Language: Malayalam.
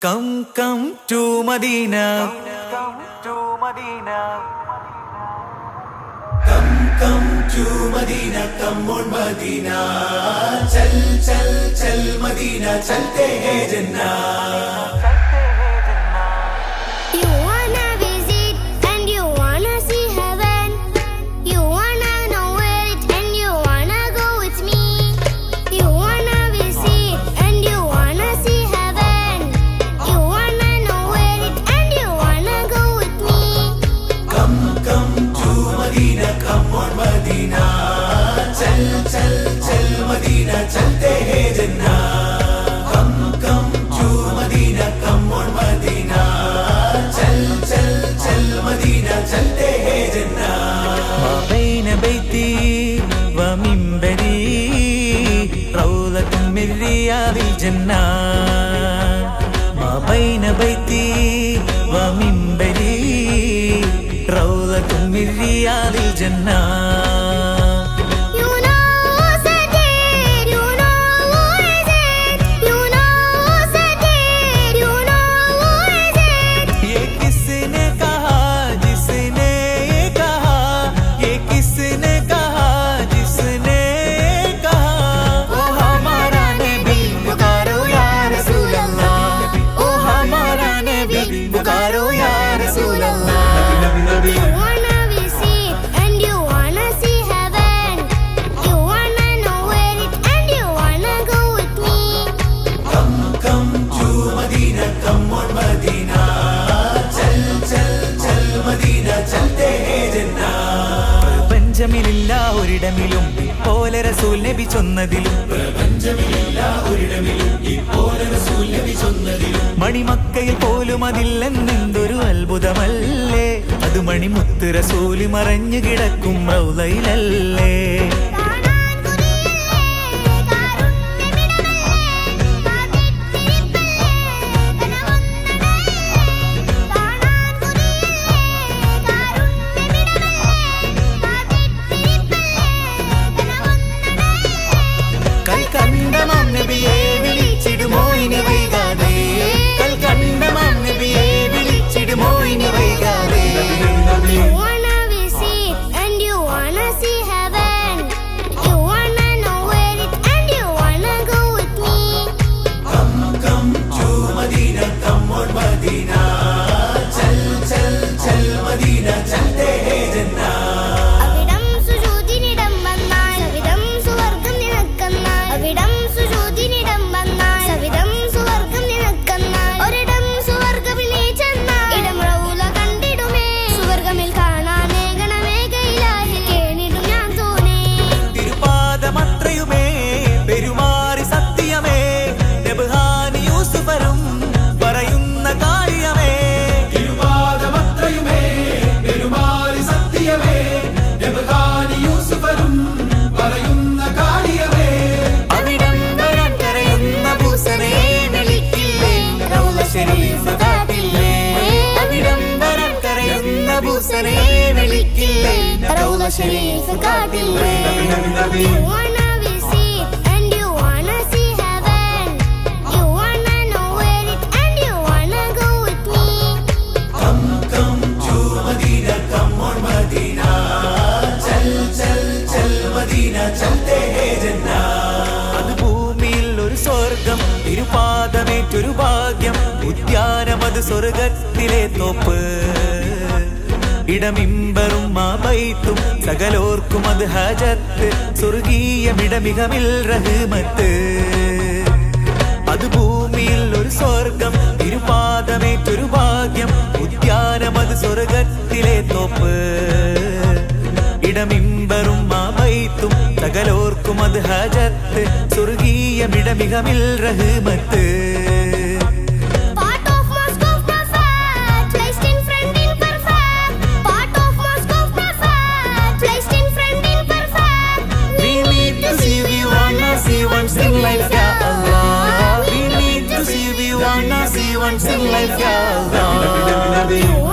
Come to Medina. Come to Medina, come on Medina. चल Medina, चलते हैं जन्नत. You wanna visit and you wanna see heaven. You wanna know where it and you wanna go with me. You wanna visit and you wanna see heaven. You wanna know where it and you wanna go with me. Come to Medina, come on Medina. चल Medina, चलते हैं जन्नत. Come to Medina, come on Medina. चल Medina, चलते हैं जन्नत. ما بين بيتي ومنبري روضة من رياض الجنة. ما بين بيتي ومنبري روضة من رياض الجنة. You wanna visit and you wanna see heaven. You wanna know where it and you wanna go with me. Come to Medina, come on Medina. चल Medina, चलते हैं जन्नत. പ്രപഞ്ചമില്ല ഒരിടമിലും പോലെ റസൂൽ നബി ചൊന്നതിലും. പ്രപഞ്ചമില്ല ഒരിടമിലും പോലെ റസൂൽ നബി ചൊന്നതിലും. മണിമക്കയിൽ പോലും അതില്ലെന്നെന്തൊരു അത്ഭുതമല്ലേ. അത് മണിമുത്ത് റസൂൽ മറഞ്ഞു കിടക്കും റൗളയിലല്ലേ. കൽക്കണ്ടമാം നബിയെ വിളിച്ചിടുമോ ഇനി വൈകാതെ. കൽക്കണ്ടമാം നബിയെ വിളിച്ചിടുമോ ഇനി വൈകാതെ. You wanna visit and you wanna see heaven. You wanna know where it and you wanna go with me. Come to Medina, come on Medina. चल Medina, चलते हैं जन्नत. അവിടം സുജൂദിനിടം വന്നാൽ അവിടം സുവർഗം നിനക്കെന്നാൽ. അവിടം സുജൂദിനിടം വന്നാൽ അവിടം സുവർഗം നിനക്കെന്നാൽ. ഒരിടം സുവർഗമിൽ നീ ചെന്നാൽ ഇടം റൗള കണ്ടിടുമേ. സുവർഗമിൽ കാണാനേ ഗണമേകയിലായി കേണിടും ഞാൻ തോന്നേ. തിരുപാദമത്രയുമേ പെരുമാറി സത്യമേ. നബ്ഹാനി യൂസുഫരും പറയുന്ന കാര്യമേ. തിരുപാദമത്രയുമേ പെരുമാറി സത്യമേ. നബ്ഹാനി യൂസുഫരും പറയുന്ന കാര്യമേ. അവിടം വരാൻ കരയുന്ന ഭൂസനെ വിളിക്കില്ലേ. റൗള ശരീഫ് കാട്ടില്ലേ. അവിടം വരാൻ കരയുന്ന ഭൂസനെ വിളിക്കില്ലേ. റൗള Sharif കാട്ടില്ലേ. You wanna visit and you wanna see heaven. You wanna know where it and you wanna go with me. Come to Medina, come on Medina. चल Medina, चलते हैं जन्नत. അത് ഭൂമിയിൽ ഒരു സ്വർഗം തിരുപാദമേറ്റൊരു ഭാഗ്യം. ഉദ്യാനം അത് സ്വർഗത്തിലെ തോപ്പ്. ഇടമിമ്പറും മാബൈത്തും സകലോർക്കും അത് ഹജത്ത്. സ്വർഗീയമിടമികമിൽ റഹ്മത്ത്. അത് ഭൂമിയിൽ ഒരു സ്വർഗം തിരുപാദമേറ്റൊരു ഭാഗ്യം. ഉദ്യാനം അത് സ്വർഗത്തിലെ തോപ്പ്. ഇടമിമ്പറും മാബൈത്തും സകലോർക്കും അത് ഹജത്ത്. സ്വർഗീയമിടമികമിൽ റഹ്മത്ത്. Part of mosque of Prophet, placed in front in perfect. Part of mosque of Prophet, placed in front in perfect. We need to see, we wanna see once in life, ya Allah. We need to see, we wanna see once in life, ya Allah.